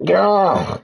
Yeah.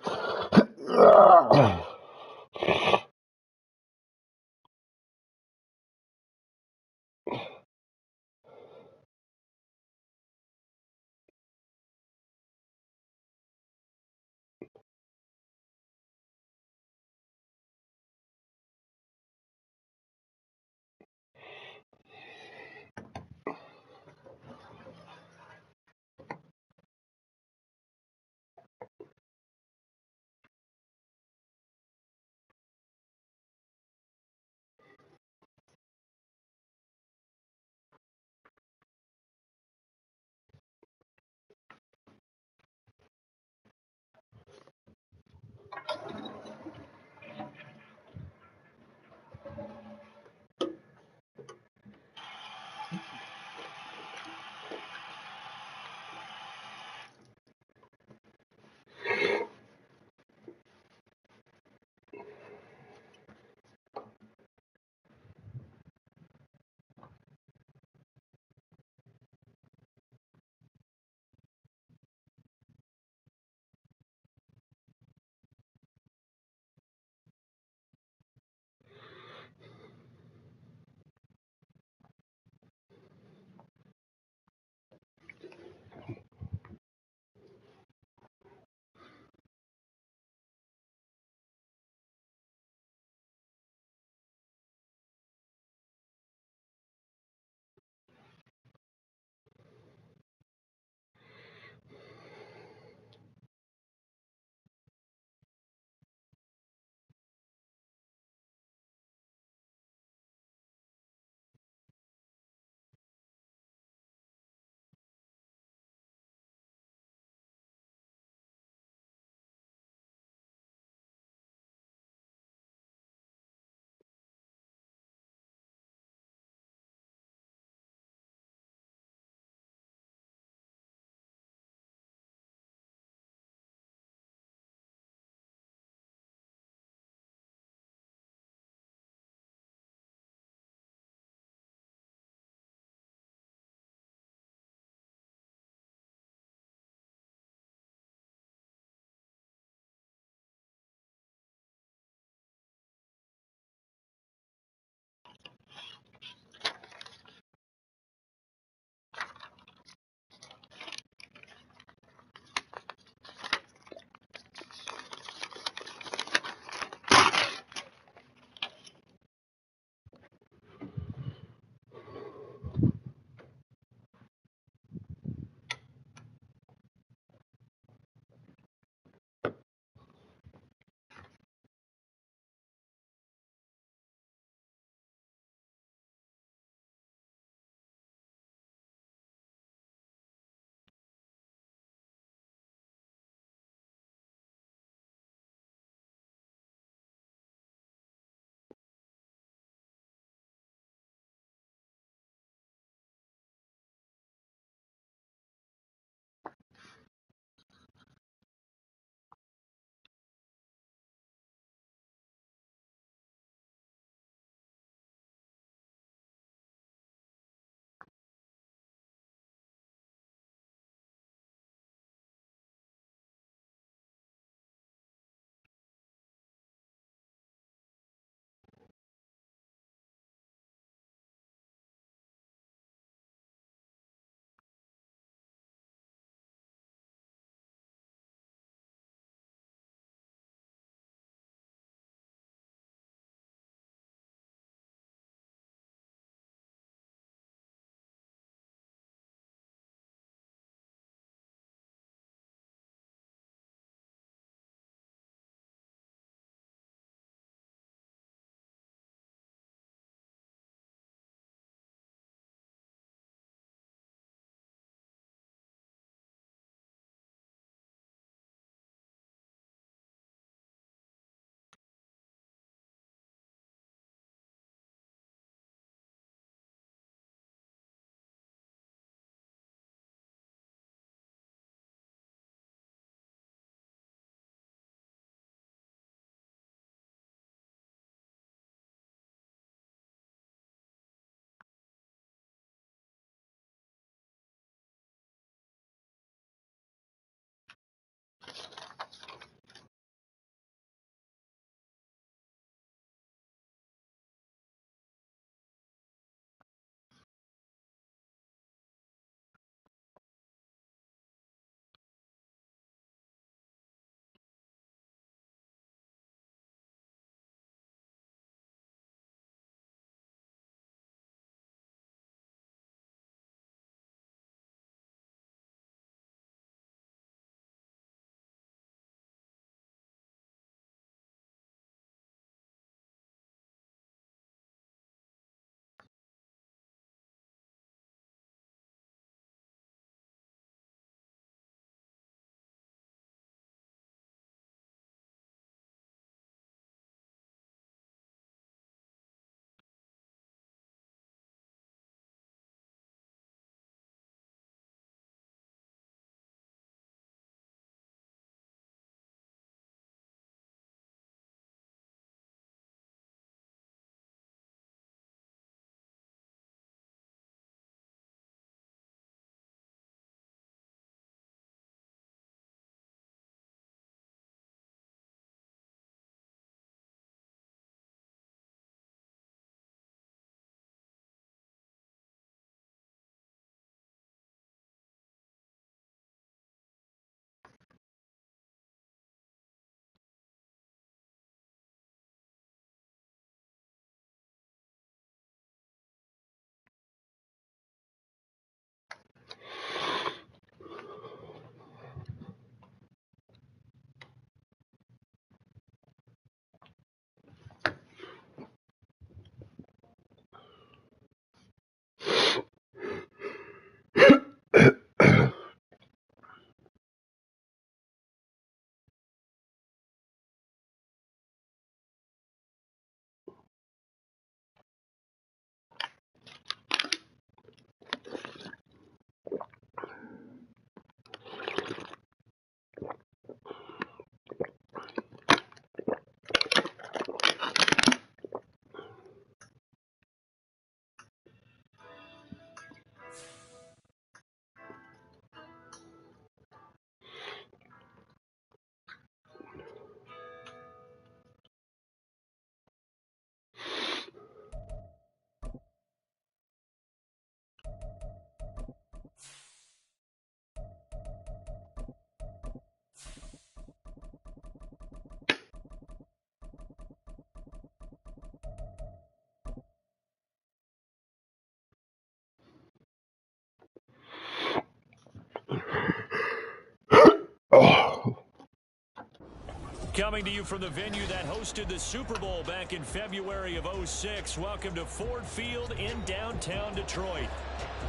Coming to you from the venue that hosted the Super Bowl back in February of '06. Welcome to Ford Field in downtown Detroit.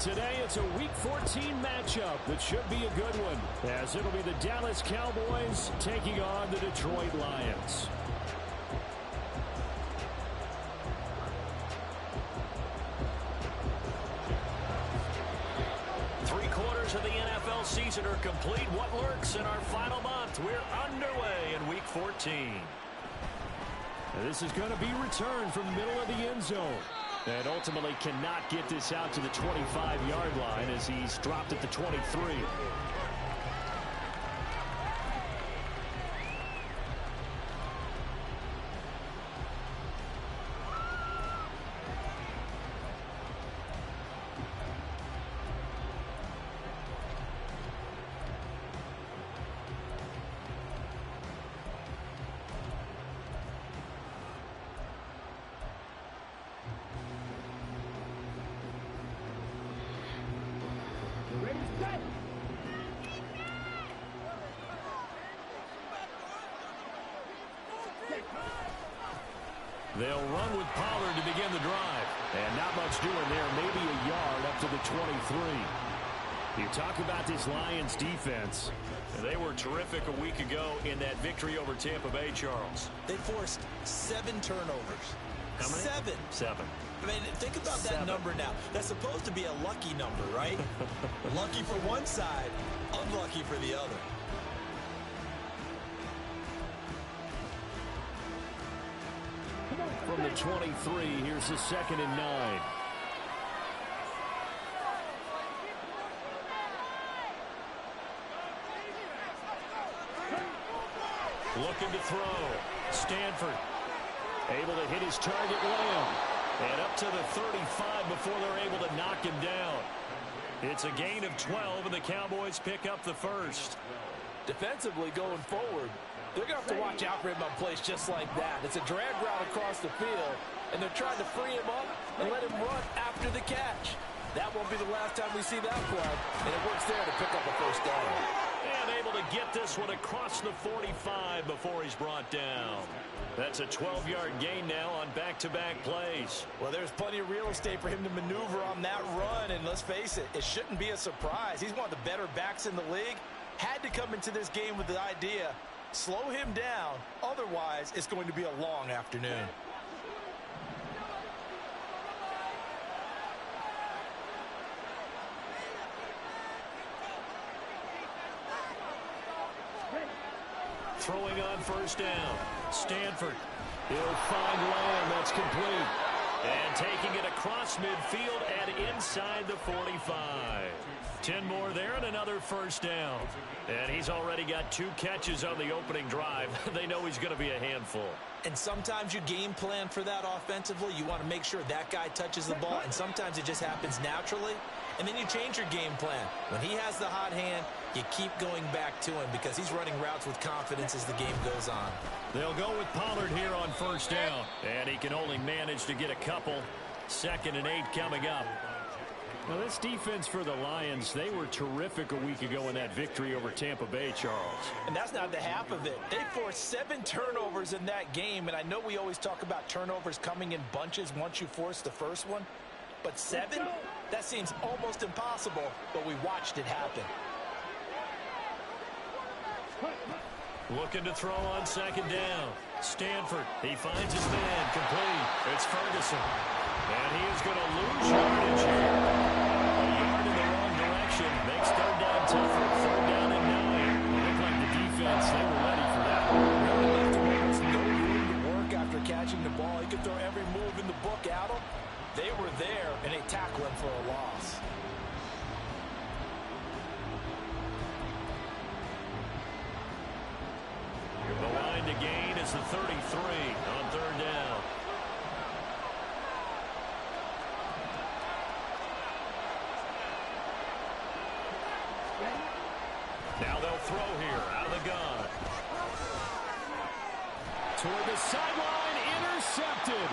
Today it's a Week 14 matchup that should be a good one, as it'll be the Dallas Cowboys taking on the Detroit Lions. Three-quarters of the NFL season are complete. What lurks in our final month? We're underway in Week 14. This is going to be returned from the middle of the end zone. And ultimately cannot get this out to the 25-yard line as he's dropped at the 23. They'll run with Pollard to begin the drive. And not much doing there. Maybe a yard up to the 23. You talk about this Lions defense. They were terrific a week ago in that victory over Tampa Bay, Charles. They forced 7 turnovers. How many? 7. 7. I mean, think about that number now. That's supposed to be a lucky number, right? Lucky for one side, unlucky for the other. From the 23, here's the 2nd and 9. Looking to throw. Stanford able to hit his target, Lamb. And up to the 35 before they're able to knock him down. It's a gain of 12, and the Cowboys pick up the first. Defensively going forward, they're going to have to watch out for him on plays just like that. It's a drag route across the field, and they're trying to free him up and let him run after the catch. That won't be the last time we see that play, and it works there to pick up a first down. And able to get this one across the 45 before he's brought down. That's a 12-yard gain now on back-to-back plays. Well, there's plenty of real estate for him to maneuver on that run, and let's face it, it shouldn't be a surprise. He's one of the better backs in the league. Had to come into this game with the idea, slow him down, otherwise it's going to be a long afternoon. Throwing on first down. Stanford. He'll find Lamb. That's complete. And taking it across midfield and inside the 45. 10 more there and another first down. And he's already got 2 catches on the opening drive. They know he's going to be a handful. And sometimes you game plan for that offensively. You want to make sure that guy touches the ball, and sometimes it just happens naturally. And then you change your game plan. When he has the hot hand, you keep going back to him because he's running routes with confidence as the game goes on. They'll go with Pollard here on first down. And he can only manage to get a couple. 2nd and 8 coming up. Now, this defense for the Lions, they were terrific a week ago in that victory over Tampa Bay, Charles. And that's not the half of it. They forced 7 turnovers in that game, and I know we always talk about turnovers coming in bunches once you force the first one. But 7? That seems almost impossible, but we watched it happen. Looking to throw on 2nd down. Stanford, he finds his man, complete. It's Ferguson. And he is going to lose yardage here. A yard in the wrong direction makes 3rd down tougher. 3rd down and 9. It looked like the defense, they were ready for that. Really left him almost no room to work after catching the ball. He could throw every move in the book at him. They were there, and they tackle him for a loss. The line to gain is the 33 on 3rd down. Now they'll throw here out of the gun. Toward the sideline, intercepted.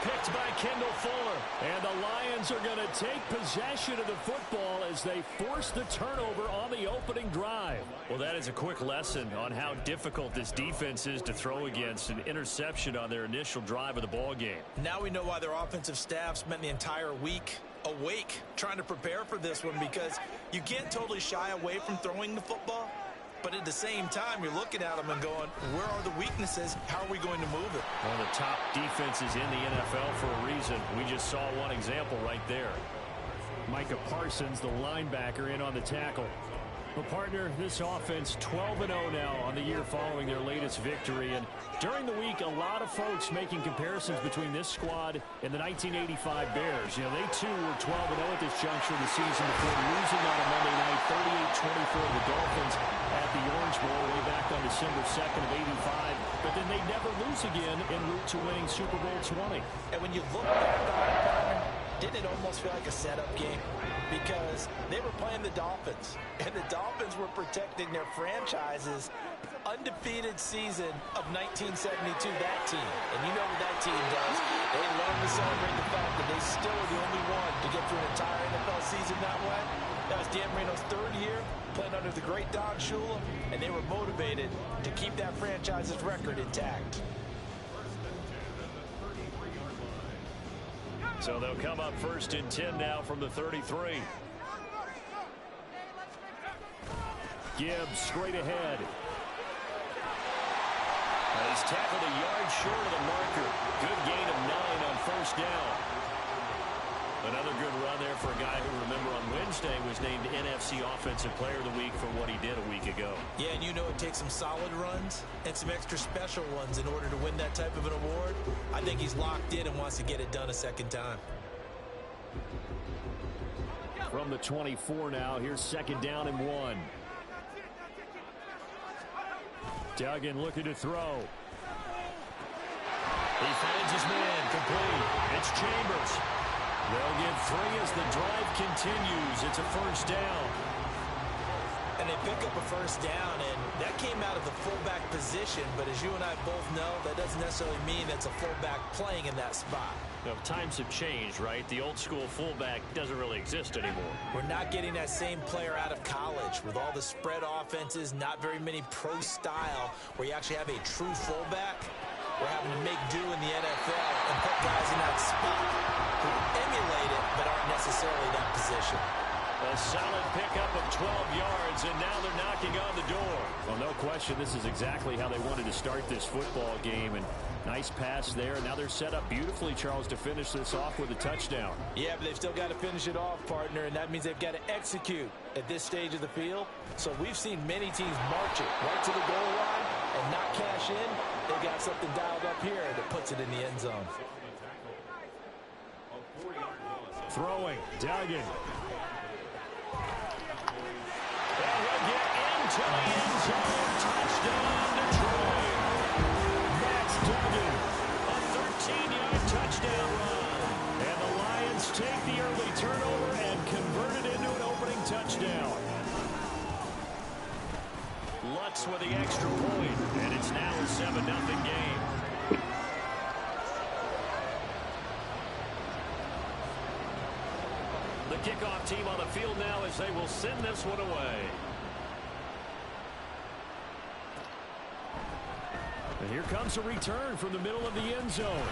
picked by Kendall Fuller. And the Lions are going to take possession of the football as they force the turnover on the opening drive. Well, that is a quick lesson on how difficult this defense is to throw against. An interception on their initial drive of the ball game. Now we know why their offensive staff spent the entire week awake trying to prepare for this one, because you can't totally shy away from throwing the football. But at the same time, you're looking at them and going, where are the weaknesses? How are we going to move it? One of the top defenses in the NFL for a reason. We just saw one example right there. Micah Parsons, the linebacker, in on the tackle. Well, partner, this offense 12-0 now on the year following their latest victory. And during the week, a lot of folks making comparisons between this squad and the 1985 Bears. You know, they too were 12-0 at this juncture of the season before losing on a Monday night, 38-24 to the Dolphins at the Orange Bowl way back on December 2nd of '85. But then they never lose again en route to winning Super Bowl 20. And when you look back on it, partner, didn't it almost feel like a setup game? Because they were playing the Dolphins, and the Dolphins were protecting their franchise's undefeated season of 1972, that team. And you know what that team does. They love to celebrate the fact that they still are the only one to get through an entire NFL season that way. That was Dan Marino's third year, playing under the great Don Shula, and they were motivated to keep that franchise's record intact. So they'll come up 1st and 10 now from the 33. Gibbs straight ahead. He's tackled a yard short of the marker. Good gain of 9 on 1st down. Another good run there for a guy who, remember, on Wednesday was named NFC Offensive Player of the Week for what he did a week ago. Yeah, and you know it takes some solid runs and some extra special ones in order to win that type of an award. I think he's locked in and wants to get it done a second time. From the 24 now, here's 2nd down and 1. Duggan looking to throw. He finds his man, complete. It's Chambers. They'll get 3 as the drive continues. It's a 1st down. And they pick up a 1st down, and that came out of the fullback position. But as you and I both know, that doesn't necessarily mean that's a fullback playing in that spot. You know, times have changed, right? The old school fullback doesn't really exist anymore. We're not getting that same player out of college with all the spread offenses, not very many pro style where you actually have a true fullback. We're having to make do in the NFL and put guys in that spot who emulate it but aren't necessarily that position. A solid pickup of 12 yards, and now they're knocking on the door. Well, no question, this is exactly how they wanted to start this football game. And nice pass there. Now they're set up beautifully, Charles, to finish this off with a touchdown. Yeah, but they've still got to finish it off, partner, and that means they've got to execute at this stage of the field. So we've seen many teams march it right to the goal line and not cash in. They've got something dialed up here that puts it in the end zone. Throwing, Duggan. And he'll get into the end zone. Touchdown, Detroit. That's Duggan. A 13-yard touchdown run. And the Lions take the early turnover and convert it into an opening touchdown. Lutz with the extra point, and it's now a 7-0 game. The kickoff team on the field now as they will send this one away. And here comes a return from the middle of the end zone.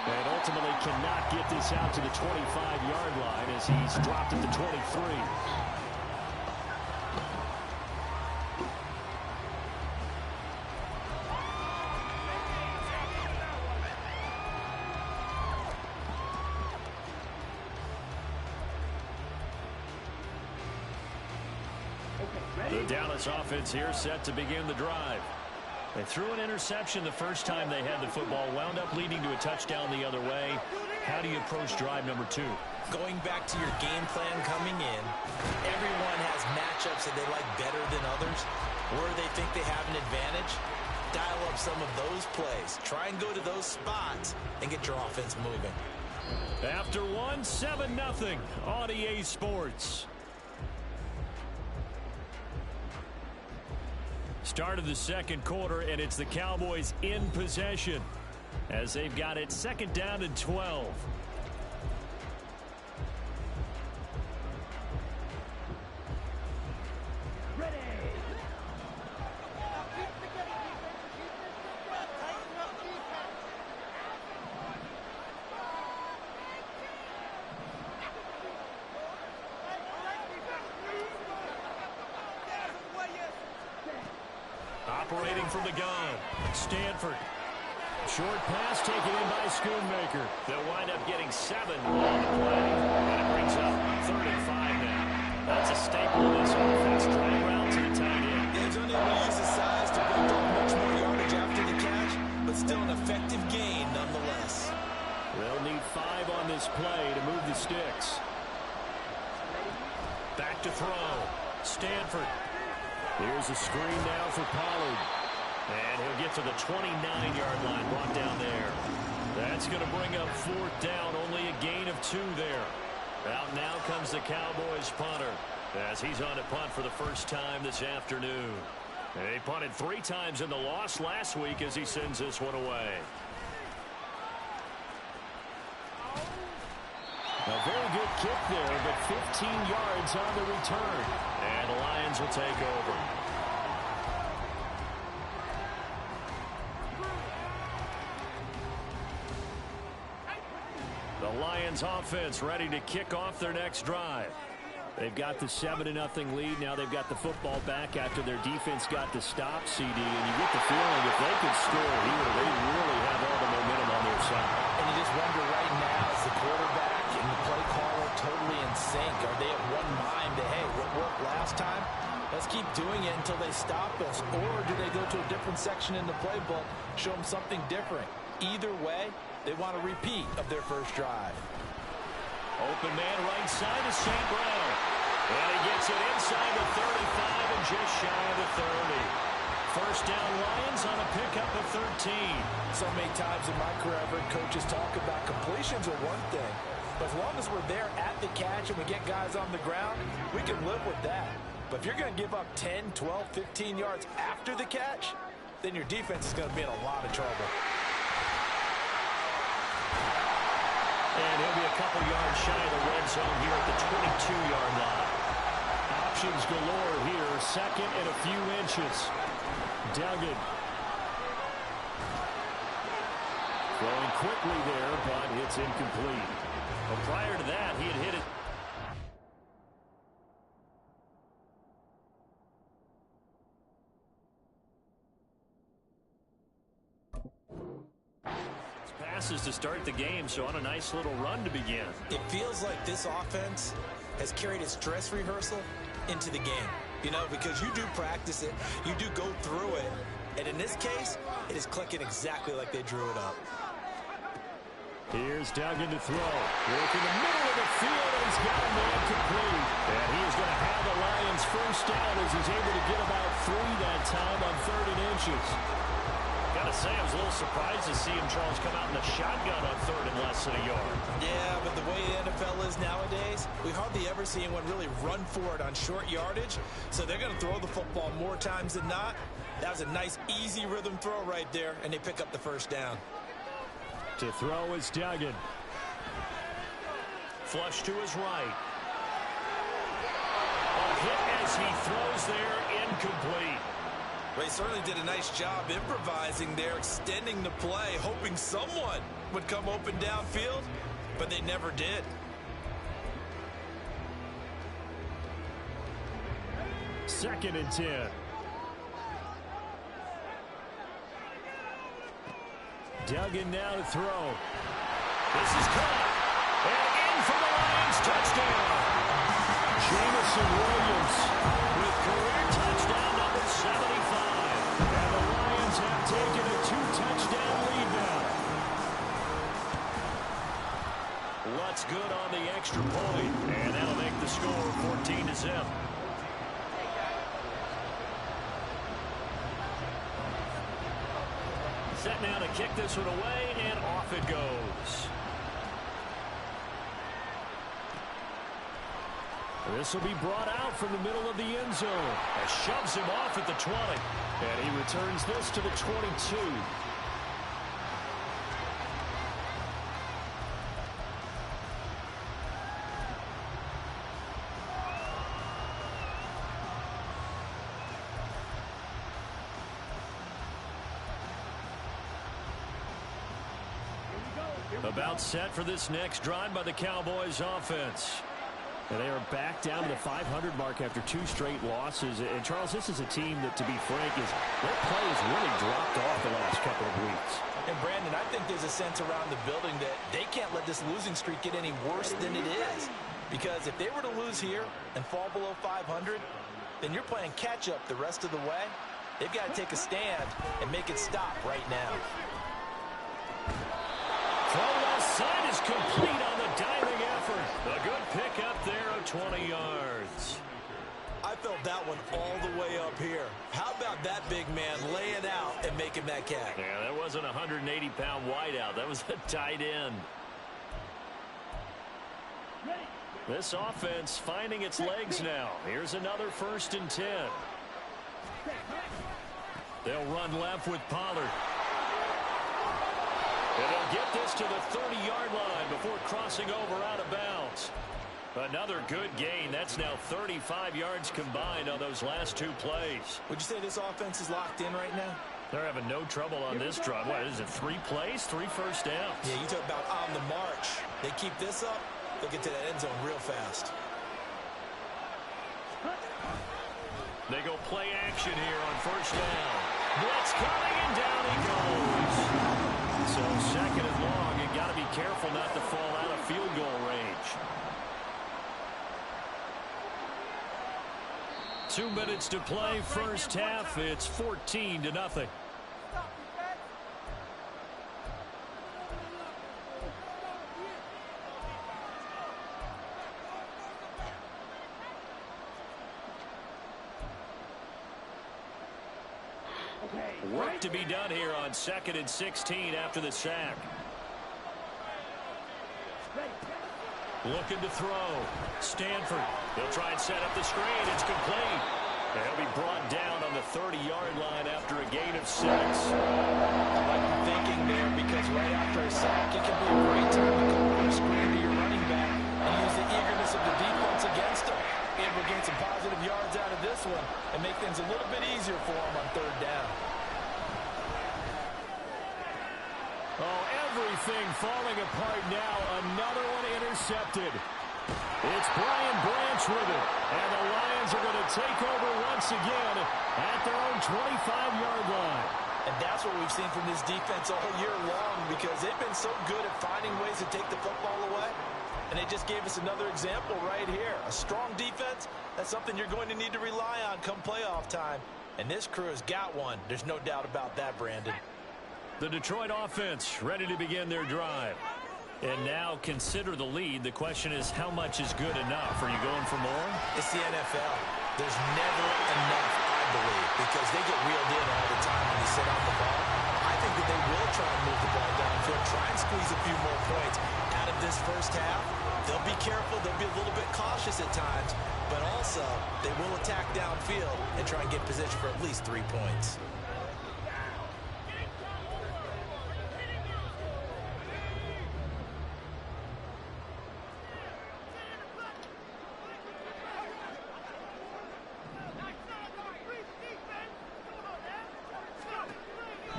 And ultimately cannot get this out to the 25-yard line as he's dropped at the 23. The Dallas offense here set to begin the drive. They threw an interception the first time they had the football, wound up leading to a touchdown the other way. How do you approach drive number 2? Going back to your game plan coming in, everyone has matchups that they like better than others. Where they think they have an advantage, dial up some of those plays. Try and go to those spots and get your offense moving. After one, 7-0 on EA Sports. Start of the second quarter, and it's the Cowboys in possession. as they've got it 2nd down and 12. Operating from the gun, Stanford. Short pass taken in by Schoonmaker. They'll wind up getting 7 on the play. And it brings up 3rd and 5 now. That's a staple of this offense. Drag route to the tight end. He's unable to use his size to break up much more yardage after the catch, but still an effective gain nonetheless. They'll need 5 on this play to move the sticks. Back to throw. Stanford. Here's a screen now for Pollard. And he'll get to the 29-yard line, brought down there. That's going to bring up 4th down, only a gain of 2 there. Out now comes the Cowboys punter, as he's on to punt for the first time this afternoon. They punted 3 times in the loss last week as he sends this one away. A very good kick there, but 15 yards on the return. And the Lions will take over. The Lions offense ready to kick off their next drive. They've got the 7-0 lead. Now they've got the football back after their defense got the stop, CD. And you get the feeling if they could score here, they really have all the momentum on their side. And you just wonder right now, is the quarterback and the play caller totally in sync? Are they at one mind that, hey, what worked last time? Let's keep doing it until they stop us. Or do they go to a different section in the playbook, show them something different? Either way, they want a repeat of their first drive. Open man right side of St. Brown. And he gets it inside the 35 and just shy of the 30. First down Lions on a pickup of 13. So many times in my career, I've heard coaches talk about completions are one thing. But as long as we're there at the catch and we get guys on the ground, we can live with that. But if you're going to give up 10, 12, 15 yards after the catch, then your defense is going to be in a lot of trouble. And he'll be a couple yards shy of the red zone here at the 22-yard line. Options galore here. 2nd and a few inches. Duggan. Throwing quickly there, but it's incomplete. Well, prior to that, he had hit it. Passes to start the game, so on a nice little run to begin. It feels like this offense has carried its dress rehearsal into the game. You know, because you do practice it, you do go through it, and in this case, it is clicking exactly like they drew it up. Here's Duggan to throw. Work in the middle of the field, and he's got a man complete. And he is going to have the Lions first down as he's able to get about 3 that time on 3rd and inches. Got to say, I was a little surprised to see him, Charles, come out in the shotgun on 3rd and less than a yard. Yeah, but the way the NFL is nowadays, we hardly ever see anyone really run for it on short yardage. So they're going to throw the football more times than not. That was a nice, easy rhythm throw right there, and they pick up the first down. To throw is Duggan. Flush to his right. A hit as he throws there, incomplete. Well, he certainly did a nice job improvising there, extending the play, hoping someone would come open downfield, but they never did. Second and 10. Duggan now to throw. This is caught. And in for the Lions, touchdown. Jamison Williams with career touchdown number 75. And the Lions have taken a 2-touchdown lead now. Lutz good on the extra point. And that'll make the score 14-0. Set now to kick this one away, and off it goes. This will be brought out from the middle of the end zone. And shoves him off at the 20. And he returns this to the 22. About set for this next drive by the Cowboys offense. And they are back down to the 500 mark after 2 straight losses. And, Charles, this is a team that, to be frank, their play has really dropped off the last couple of weeks. And, Brandon, I think there's a sense around the building that they can't let this losing streak get any worse than it is. Because if they were to lose here and fall below 500, then you're playing catch-up the rest of the way. They've got to take a stand and make it stop right now. Throw left side is complete on the diving effort. A good pickup there of 20 yards. I felt that one all the way up here. How about that big man laying out and making that catch? Yeah, that wasn't a 180-pound wideout. That was a tight end. This offense finding its legs now. Here's another 1st and 10. They'll run left with Pollard. And they'll get this to the 30-yard line before crossing over out of bounds. Another good gain. That's now 35 yards combined on those last 2 plays. Would you say this offense is locked in right now? They're having no trouble on this drive. What is it, 3 plays, 3 first downs? Yeah, you talk about on the march. They keep this up, they'll get to that end zone real fast. They go play action here on 1st down. Blitz coming, and down he goes. So 2nd and long, you got to be careful not to fall out of field goal range. 2 minutes to play, 1st half. It's 14-0. Work to be done here on 2nd and 16 after the sack. Looking to throw. Stanford. He'll try and set up the screen. It's complete. And he'll be brought down on the 30-yard line after a gain of 6. I like the thinking there because right after a sack, it can be a great time to come over a screen to your running back and use the eagerness of the defense against him. Able to gain some positive yards out of this one and make things a little bit easier for him on 3rd down. Oh, everything falling apart now. Another one intercepted. It's Brian Branch with it. And the Lions are going to take over once again at their own 25-yard line. And that's what we've seen from this defense all year long because they've been so good at finding ways to take the football away. And they just gave us another example right here. A strong defense, that's something you're going to need to rely on come playoff time. And this crew has got one. There's no doubt about that, Brandon. The Detroit offense ready to begin their drive. And now consider the lead. The question is, how much is good enough? Are you going for more? It's the NFL. There's never enough, I believe, because they get reeled in all the time when you sit on the ball. I think that they will try and move the ball downfield, try and squeeze a few more points out of this 1st half. They'll be careful. They'll be a little bit cautious at times, but also they will attack downfield and try and get position for at least 3 points.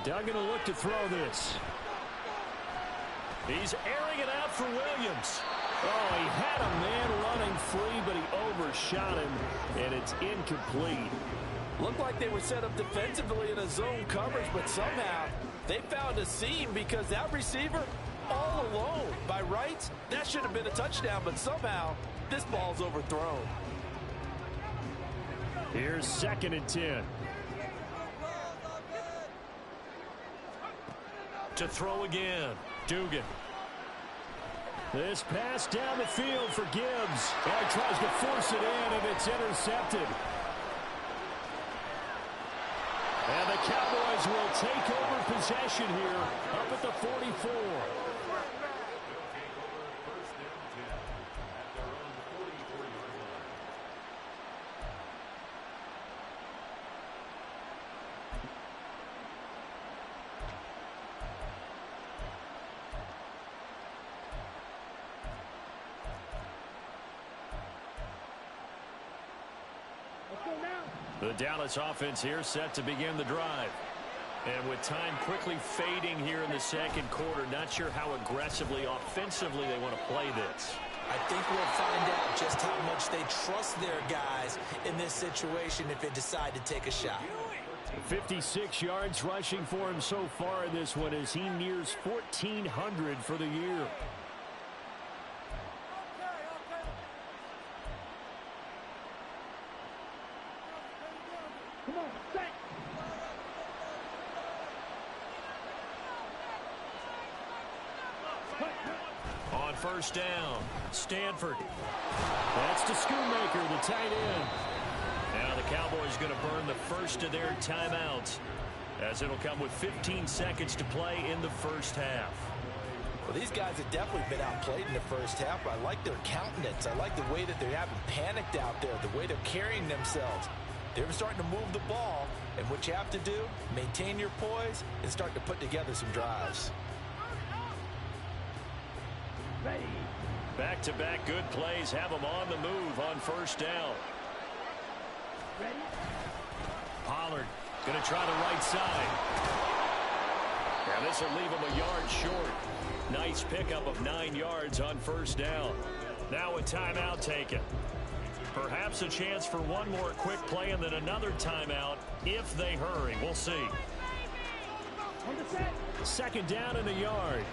Doug going to look to throw this. He's airing it out for Williams. Oh, he had a man running free, but he overshot him, and it's incomplete. Looked like they were set up defensively in a zone coverage, but somehow they found a seam because that receiver all alone. By rights, that should have been a touchdown, but somehow this ball's overthrown. Here's 2nd and 10. To throw again, Dugan. This pass down the field for Gibbs. Oh, he tries to force it in, and it's intercepted. And the Cowboys will take over possession here up at the 44. The Dallas offense here set to begin the drive. And with time quickly fading here in the second quarter, not sure how aggressively, offensively they want to play this. I think we'll find out just how much they trust their guys in this situation if they decide to take a shot. 56 yards rushing for him so far in this one as he nears 1,400 for the year. On first down, Stanford. That's to Schoonmaker, the tight end. Now the Cowboys going to burn the first of their timeouts, as it'll come with 15 seconds to play in the first half. Well, these guys have definitely been outplayed in the first half, but I like their countenance. I like the way that they haven't panicked out there, the way they're carrying themselves. They're starting to move the ball, and what you have to do, maintain your poise and start to put together some drives. Back-to-back good plays have them on the move on first down. Pollard going to try the right side. And this will leave him a yard short. Nice pickup of 9 yards on first down. Now a timeout taken. Perhaps a chance for one more quick play and then another timeout if they hurry. We'll see. Second down and a yard.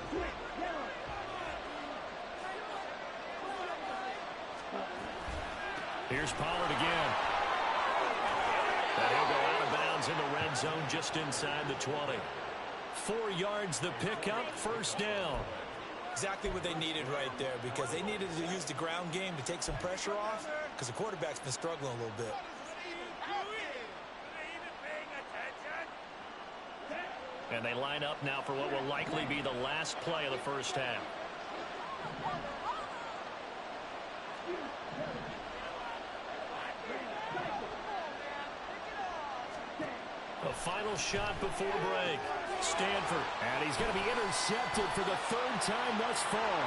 Here's Pollard again. And he'll go out of bounds in the red zone just inside the 20. 4 yards the pickup, first down. Exactly what they needed right there, because they needed to use the ground game to take some pressure off, because the quarterback's been struggling a little bit. And they line up now for what will likely be the last play of the first half. A final shot before break. Stanford. And he's going to be intercepted for the third time thus far.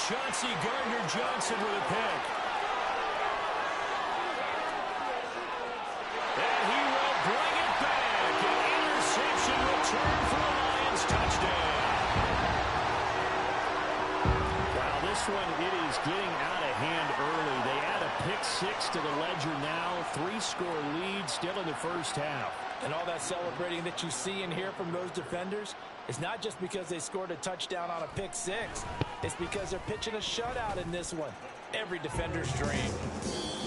Chauncey Gardner-Johnson with a pick. And he will bring it back. An interception return for the Lions touchdown. Wow, this one, it is getting out of hand early. They add a pick six to the ledger now. 3-score lead still in the first half. And all that celebrating that you see and hear from those defenders is not just because they scored a touchdown on a pick six. It's because they're pitching a shutout in this one. Every defender's dream.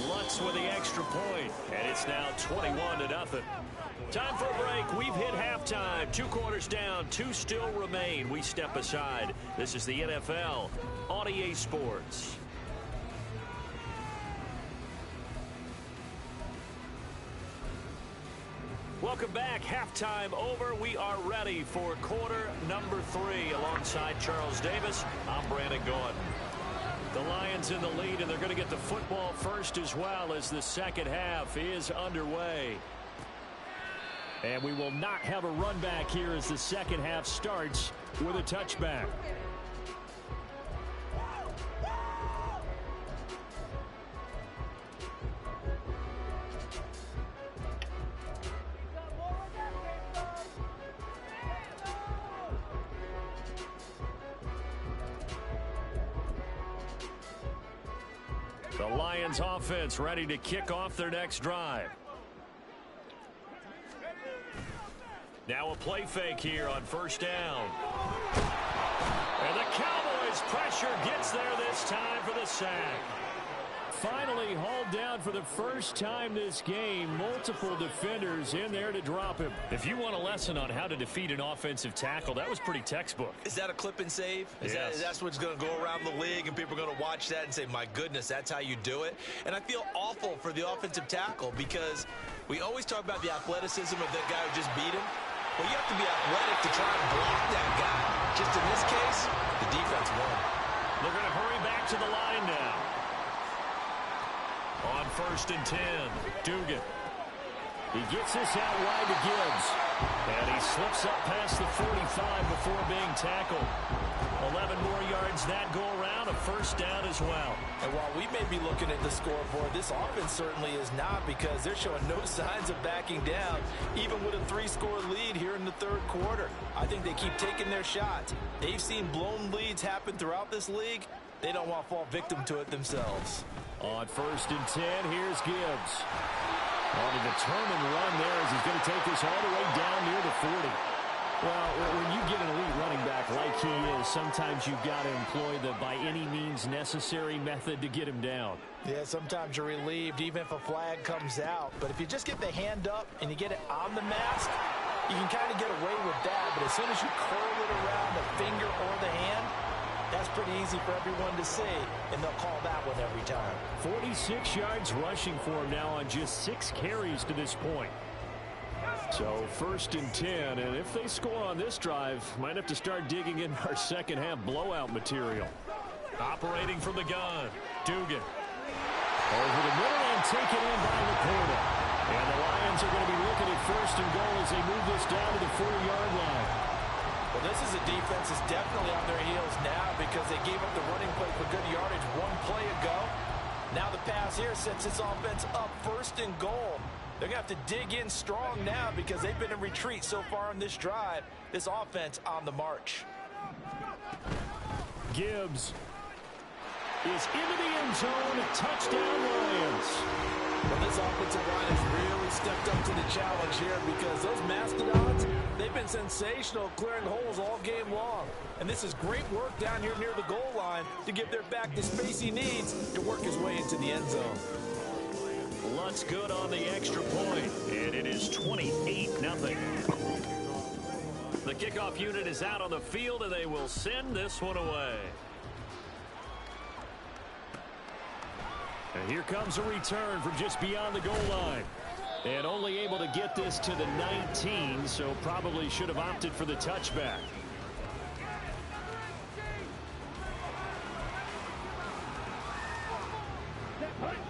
Lutz with the extra point, and it's now 21-0. Time for a break. We've hit halftime. 2 quarters down, 2 still remain. We step aside. This is the NFL on EA Sports. Welcome back. Halftime over. We are ready for quarter number 3. Alongside Charles Davis, I'm Brandon Gaudin. The Lions in the lead, and they're going to get the football first as well as the second half is underway. And we will not have a run back here as the second half starts with a touchback. The Lions offense ready to kick off their next drive. Now a play fake here on first down. And the Cowboys pressure gets there this time for the sack. Finally hauled down for the first time this game. Multiple defenders in there to drop him. If you want a lesson on how to defeat an offensive tackle, that was pretty textbook. Is that a clip and save? Yes. That's what's going to go around the league, and people are going to watch that and say, my goodness, that's how you do it? And I feel awful for the offensive tackle because we always talk about the athleticism of that guy who just beat him. Well, you have to be athletic to try and block that guy. Just in this case, the defense won. They're going to hurry back to the line now. On first and 10, Dugan. He gets this out wide to Gibbs. And he slips up past the 45 before being tackled. 11 more yards that go around, a first down as well. And while we may be looking at the scoreboard, this offense certainly is not, because they're showing no signs of backing down, even with a 3-score lead here in the third quarter. I think they keep taking their shots. They've seen blown leads happen throughout this league. They don't want to fall victim to it themselves. On 1st and 10, here's Gibbs. On a determined run there as he's going to take this all the way down near the 40. Well, when you get an elite running back like he is, sometimes you've got to employ the by any means necessary method to get him down. Yeah, sometimes you're relieved even if a flag comes out. But if you just get the hand up and you get it on the mask, you can kind of get away with that. But as soon as you curl it around the finger or the hand, that's pretty easy for everyone to see, and they'll call that one every time. 46 yards rushing for him now on just 6 carries to this point. So 1st and 10, and if they score on this drive, might have to start digging in our second half blowout material. Operating from the gun, Dugan. Over the middle and taken in by the corner. And the Lions are going to be looking at 1st and goal as they move this down to the 4-yard line. Well, this is a defense that's definitely on their heels now, because they gave up the running play for good yardage one play ago. Now the pass here sets this offense up 1st and goal. They're going to have to dig in strong now, because they've been in retreat so far on this drive. This offense on the march. Gibbs is into the end zone. Touchdown, Lions. Well, this offensive line has really stepped up to the challenge here, because those Mastodons, they've been sensational clearing holes all game long. And this is great work down here near the goal line to give their back the space he needs to work his way into the end zone. Lutz good on the extra point, and it is 28-0. The kickoff unit is out on the field, and they will send this one away. And here comes a return from just beyond the goal line. And only able to get this to the 19, so probably should have opted for the touchback.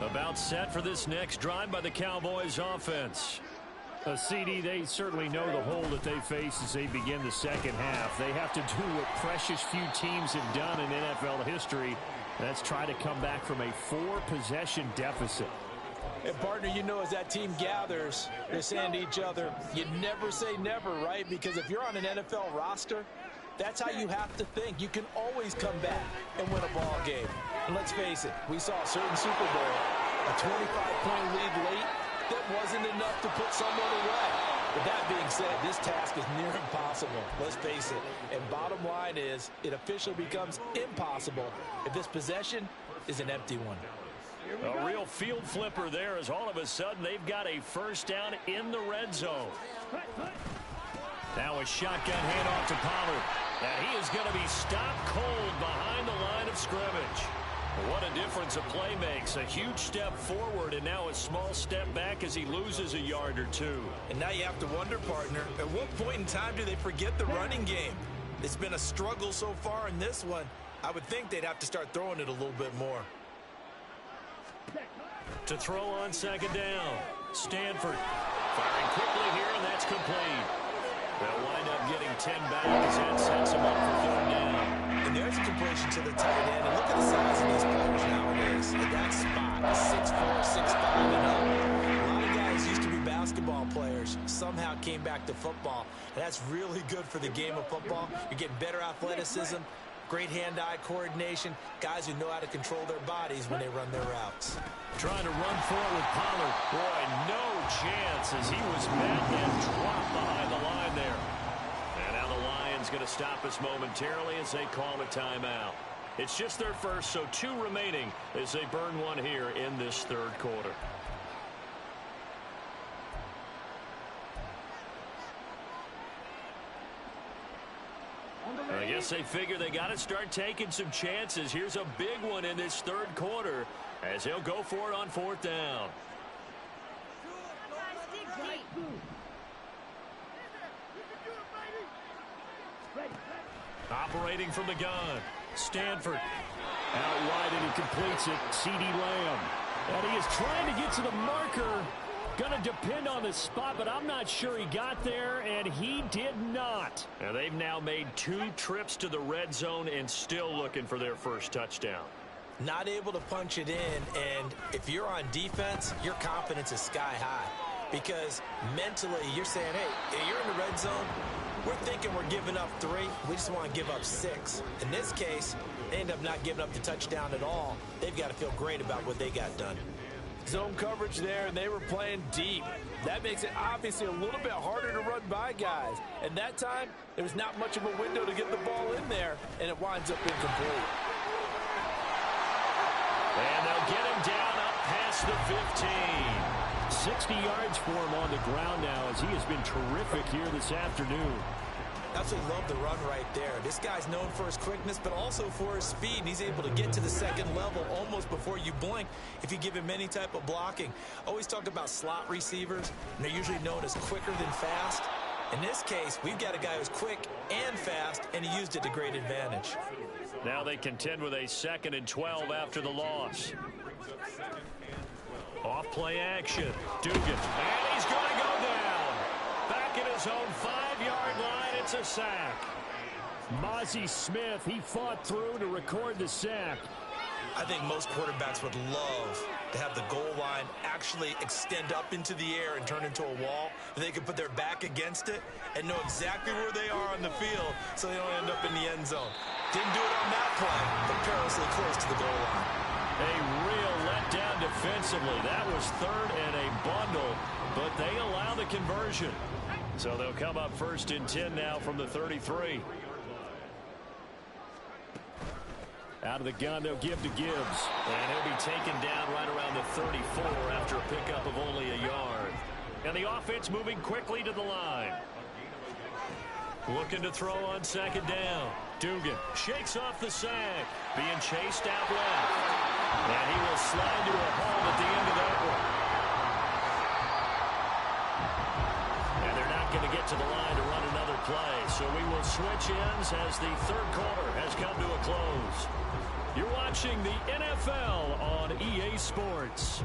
About set for this next drive by the Cowboys offense. CD, they certainly know the hole that they face as they begin the second half. They have to do what precious few teams have done in NFL history. That's try to come back from a 4-possession deficit. And partner, you know, as that team gathers, they're saying to each other, you never say never, right? Because if you're on an NFL roster, that's how you have to think. You can always come back and win a ball game. And let's face it, we saw a certain Super Bowl, a 25-point lead late, that wasn't enough to put someone away. But that being said, this task is near impossible. Let's face it. And bottom line is, it officially becomes impossible if this possession is an empty one. A real field flipper there, as all of a sudden they've got a first down in the red zone. Now a shotgun handoff to Pollard. And he is going to be stopped cold behind the line of scrimmage. What a difference a play makes. A huge step forward and now a small step back as he loses a yard or two. And now you have to wonder, partner, at what point in time do they forget the running game? It's been a struggle so far in this one. I would think they'd have to start throwing it a little bit more. To throw on second down. Stanford firing quickly here, and that's complete. They'll wind up getting 10 back as that sets him up for third down. And there's a completion to the tight end. And look at the size of these players nowadays. At that spot, 6'4", 6'5", and up. A lot of guys used to be basketball players. Somehow came back to football. And that's really good for the game of football. You're getting better athleticism, great hand-eye coordination, guys who know how to control their bodies when they run their routes. Trying to run for it with Pollard. Boy, no chance as he was met and dropped behind the line there. And now the Lions going to stop us momentarily as they call a timeout. It's just their first, so 2 remaining as they burn one here in this third quarter. I guess they figure they got to start taking some chances. Here's a big one in this third quarter as he'll go for it on fourth down. Operating from the gun, Stanford. Out wide and he completes it, C.D. Lamb. And he is trying to get to the marker, Going to depend on the spot, but I'm not sure he got there, and he did not. And they've now made 2 trips to the red zone and still looking for their first touchdown. Not able to punch it in, and if you're on defense, your confidence is sky high. Because mentally, you're saying, hey, you're in the red zone. We're thinking we're giving up 3. We just want to give up 6. In this case, they end up not giving up the touchdown at all. They've got to feel great about what they got done. Zone coverage there, and they were playing deep. That makes it obviously a little bit harder to run by guys. And that time, there was not much of a window to get the ball in there, and it winds up incomplete. And they'll get him down up past the 15. 60 yards for him on the ground now as he has been terrific here this afternoon. Absolutely love the run right there. This guy's known for his quickness, but also for his speed. And he's able to get to the second level almost before you blink if you give him any type of blocking. Always talk about slot receivers, and they're usually known as quicker than fast. In this case, we've got a guy who's quick and fast, and he used it to great advantage. Now they contend with a 2nd and 12 after the loss. Off play action. Dugan. And he's going to go down. Back at his own 5-yard line. It's a sack. Mozzie Smith, he fought through to record the sack. I think most quarterbacks would love to have the goal line actually extend up into the air and turn into a wall. They can put their back against it and know exactly where they are on the field so they don't end up in the end zone. Didn't do it on that play, but perilously close to the goal line. A real letdown defensively. That was 3rd and a bundle, but they allow the conversion. So they'll come up 1st and 10 now from the 33. Out of the gun, they'll give to Gibbs. And he'll be taken down right around the 34 after a pickup of only a yard. And the offense moving quickly to the line. Looking to throw on 2nd down. Dugan shakes off the sack. Being chased out left. And he will slide to a hole at the end of that one. And they're not going to get to the line to run another play. So we will switch ends as the 3rd quarter has come to a close. You're watching the NFL on EA Sports.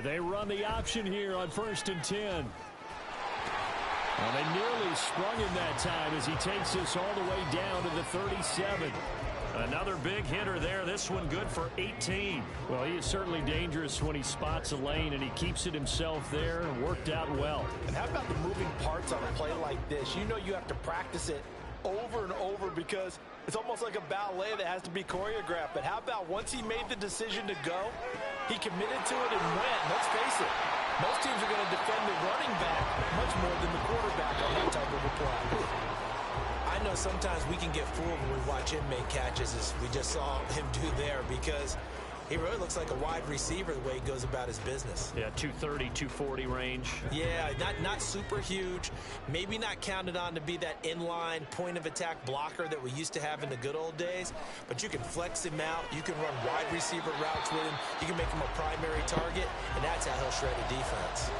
They run the option here on 1st and 10. Well, they nearly sprung him that time as he takes this all the way down to the 37. Another big hitter there. This one good for 18. Well, he is certainly dangerous when he spots a lane, and he keeps it himself there and worked out well. And how about the moving parts on a play like this? You know you have to practice it over and over because it's almost like a ballet that has to be choreographed. But how about once he made the decision to go, he committed to it and went. Let's face it, most teams are going to defend the running back much more than the quarterback on that type of a play. I know sometimes we can get fooled when we watch him make catches, as we just saw him do there, because he really looks like a wide receiver the way he goes about his business. Yeah, 230, 240 range. Yeah, not super huge. Maybe not counted on to be that inline point-of-attack blocker that we used to have in the good old days. But you can flex him out. You can run wide receiver routes with him. You can make him a primary target, and that's how he'll shred a defense.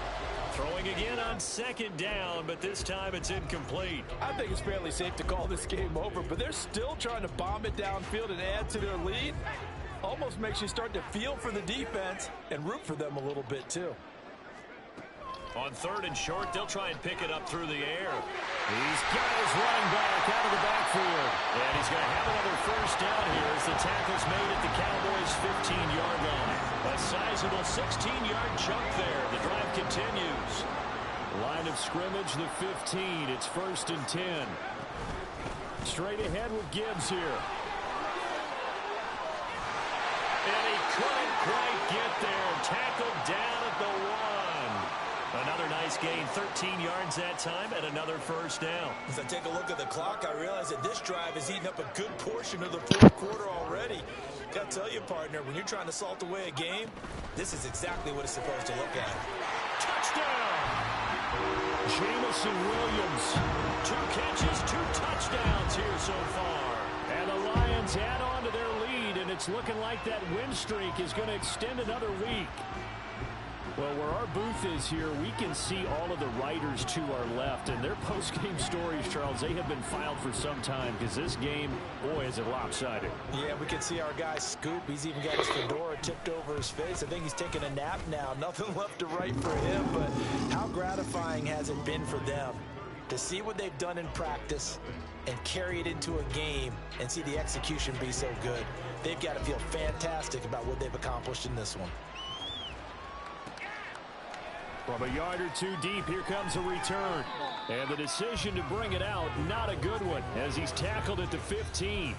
Throwing again on 2nd down, but this time it's incomplete. I think it's fairly safe to call this game over, but they're still trying to bomb it downfield and add to their lead. Almost makes you start to feel for the defense and root for them a little bit, too. On 3rd and short, they'll try and pick it up through the air. He's got his running back out of the backfield. And he's going to have another 1st down here as the tackle's made at the Cowboys' 15-yard line. A sizable 16-yard chunk there. The drive continues. Line of scrimmage, the 15. It's 1st and 10. Straight ahead with Gibbs here. And he couldn't quite get there. Tackled down at the 1. Another nice gain, 13 yards that time, and another 1st down. As I take a look at the clock, I realize that this drive has eaten up a good portion of the 4th quarter already. Got to tell you, partner, when you're trying to salt away a game, this is exactly what it's supposed to look at. Touchdown! Jamison Williams. 2 catches, 2 touchdowns here so far. And the Lions add on to their lead, and it's looking like that win streak is going to extend another week. Well, where our booth is here, we can see all of the writers to our left, and their post-game stories, Charles, they have been filed for some time because this game, boy, is it lopsided. Yeah, we can see our guy Scoop. He's even got his fedora tipped over his face. I think he's taking a nap now. Nothing left to write for him, but how gratifying has it been for them to see what they've done in practice and carry it into a game and see the execution be so good. They've got to feel fantastic about what they've accomplished in this one. From a yard or two deep, here comes a return. And the decision to bring it out, not a good one, as he's tackled at the 15.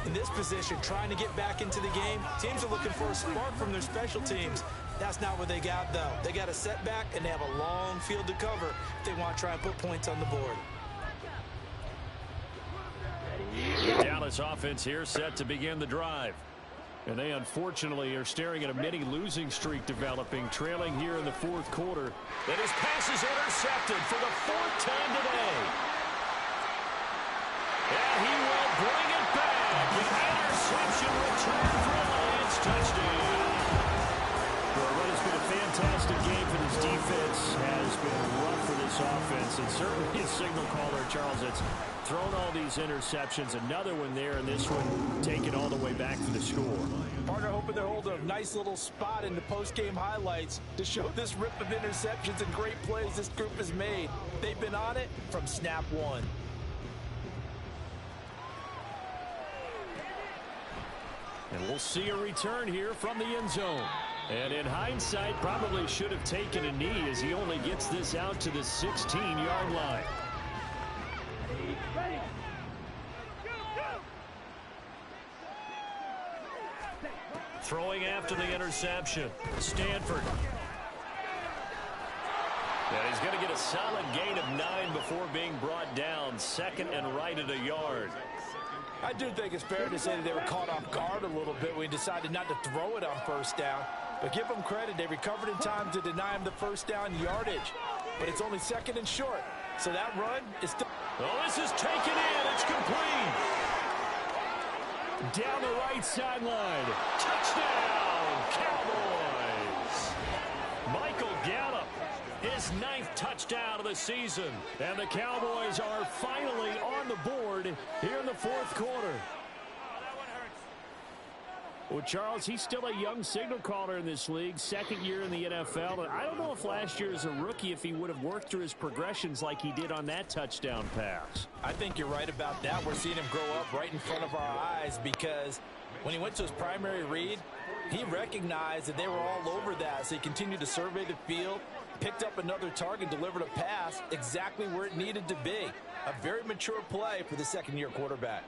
In this position, trying to get back into the game, teams are looking for a spark from their special teams. That's not what they got, though. They got a setback, and they have a long field to cover if they want to try and put points on the board. The Dallas offense here set to begin the drive. And they unfortunately are staring at a mini losing streak developing, trailing here in the fourth quarter. And his pass is intercepted for the 4th time today. And he will bring it back. An interception return for a Lions touchdown. Well, what has been a fantastic game for this defense has been rough for this offense. And certainly a signal caller, Charles, that's thrown all these interceptions. Another one there, and this one taken all the way back for the score. Partner hoping they're holding a nice little spot in the post-game highlights to show this rip of interceptions and great plays this group has made. They've been on it from snap one. And we'll see a return here from the end zone. And in hindsight, probably should have taken a knee as he only gets this out to the 16-yard line. Throwing after the interception, Stanford. And he's going to get a solid gain of 9 before being brought down. 2nd and right at a yard. I do think it's fair to say that they were caught off guard a little bit when he decided not to throw it on first down. But give them credit, they recovered in time to deny him the first down yardage. But it's only 2nd and short. So that run is still... Oh, this is taken in. It's complete. Down the right sideline. Touchdown, Cowboys. Michael Gallup, his 9th touchdown of the season. And the Cowboys are finally on the board here in the fourth quarter. Well, Charles, he's still a young signal caller in this league, 2nd year in the NFL. And I don't know if last year as a rookie, if he would have worked through his progressions like he did on that touchdown pass. I think you're right about that. We're seeing him grow up right in front of our eyes because when he went to his primary read, he recognized that they were all over that. So he continued to survey the field, picked up another target, delivered a pass exactly where it needed to be. A very mature play for the 2nd-year quarterback.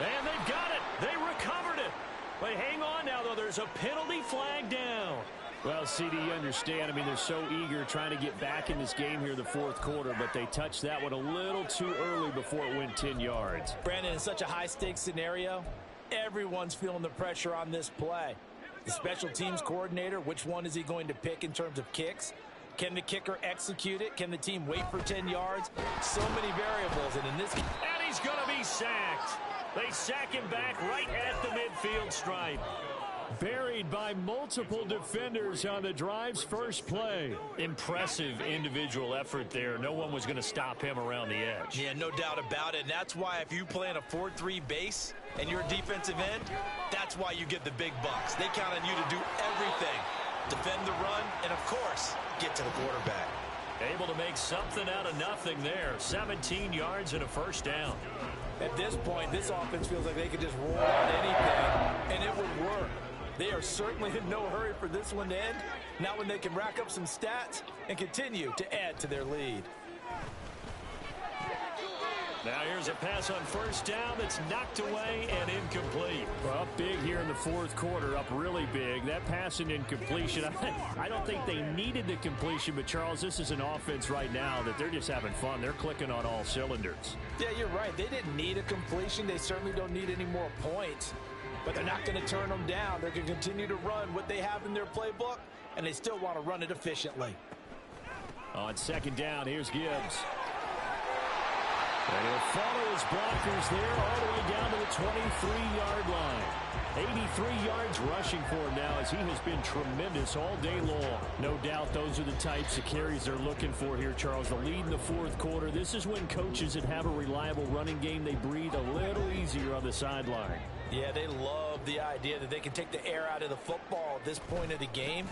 And they've got it. They recovered it. But hang on now, though. There's a penalty flag down. Well, CD, you understand. I mean, they're so eager trying to get back in this game here in the fourth quarter, but they touched that one a little too early before it went 10 yards. Brandon, in such a high-stakes scenario, everyone's feeling the pressure on this play. The special teams coordinator, which one is he going to pick in terms of kicks? Can the kicker execute it? Can the team wait for 10 yards? So many variables, and in this... And he's going to be sacked. They sack him back right at the midfield stripe. Buried by multiple defenders on the drive's first play. Impressive individual effort there. No one was going to stop him around the edge. Yeah, no doubt about it. And that's why if you play in a 4-3 base and you're a defensive end, that's why you get the big bucks. They count on you to do everything. Defend the run and, of course, get to the quarterback. Able to make something out of nothing there. 17 yards and a first down. At this point, this offense feels like they could just roll out anything, and it would work. They are certainly in no hurry for this one to end. Not when they can rack up some stats and continue to add to their lead. Now here's a pass on first down that's knocked away and incomplete. Well, up big here in the fourth quarter, up really big. That pass and incompletion, I don't think they needed the completion, but Charles, this is an offense right now that they're just having fun. They're clicking on all cylinders. Yeah, you're right. They didn't need a completion. They certainly don't need any more points, but they're not going to turn them down. They're going to continue to run what they have in their playbook, and they still want to run it efficiently. On second down, here's Gibbs. And he'll follow his blockers there all the way down to the 23-yard line. 83 yards rushing for him now as he has been tremendous all day long. No doubt those are the types of carries they're looking for here, Charles. The lead in the fourth quarter. This is when coaches that have a reliable running game, they breathe a little easier on the sideline. Yeah, they love the idea that they can take the air out of the football at this point of the game.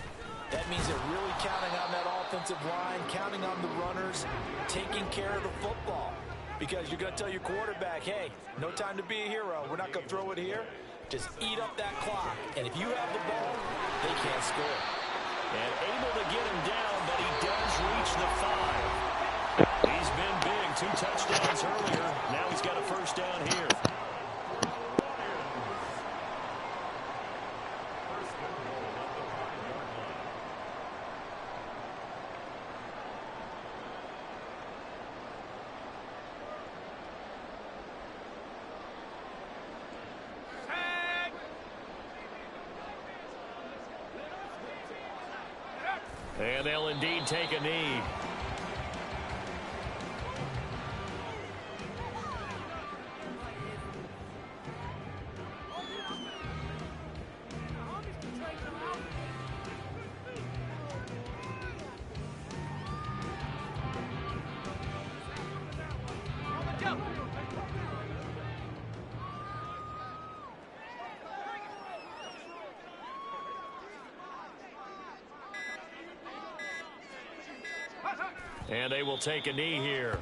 That means they're really counting on that offensive line, counting on the runners, taking care of the football. Because you're going to tell your quarterback, hey, no time to be a hero. We're not going to throw it here. Just eat up that clock. And if you have the ball, they can't score. And able to get him down, but he does reach the 5. He's been big. 2 touchdowns earlier. Now he's got a first down here. And they'll indeed take a knee. And they will take a knee here.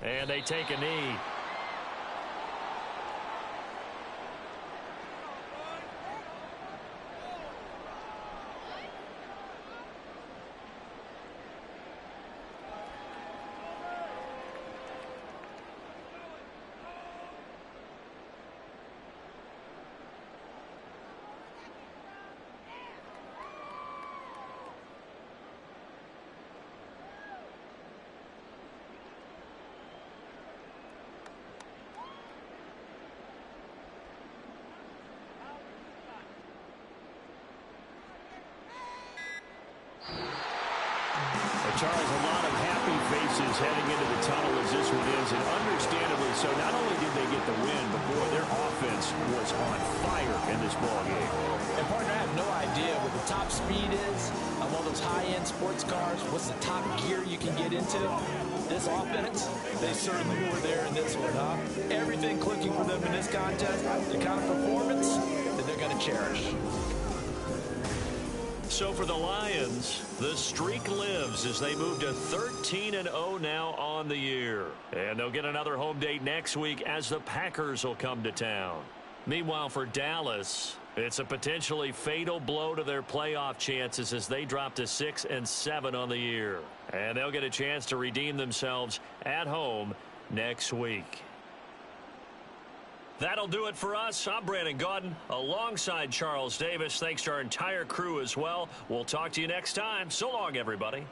And they take a knee. Charles, a lot of happy faces heading into the tunnel as this one is, and understandably so. Not only did they get the win, but boy, their offense was on fire in this ball game. And partner, I have no idea what the top speed is on one of those high-end sports cars. What's the top gear you can get into? This offense, they certainly were there in this one, huh? Everything clicking for them in this contest, the kind of performance that they're going to cherish. So for the Lions, the streak lives as they move to 13-0 now on the year. And they'll get another home date next week as the Packers will come to town. Meanwhile, for Dallas, it's a potentially fatal blow to their playoff chances as they drop to 6-7 on the year. And they'll get a chance to redeem themselves at home next week. That'll do it for us. I'm Brandon Gaudin alongside Charles Davis. Thanks to our entire crew as well. We'll talk to you next time. So long, everybody.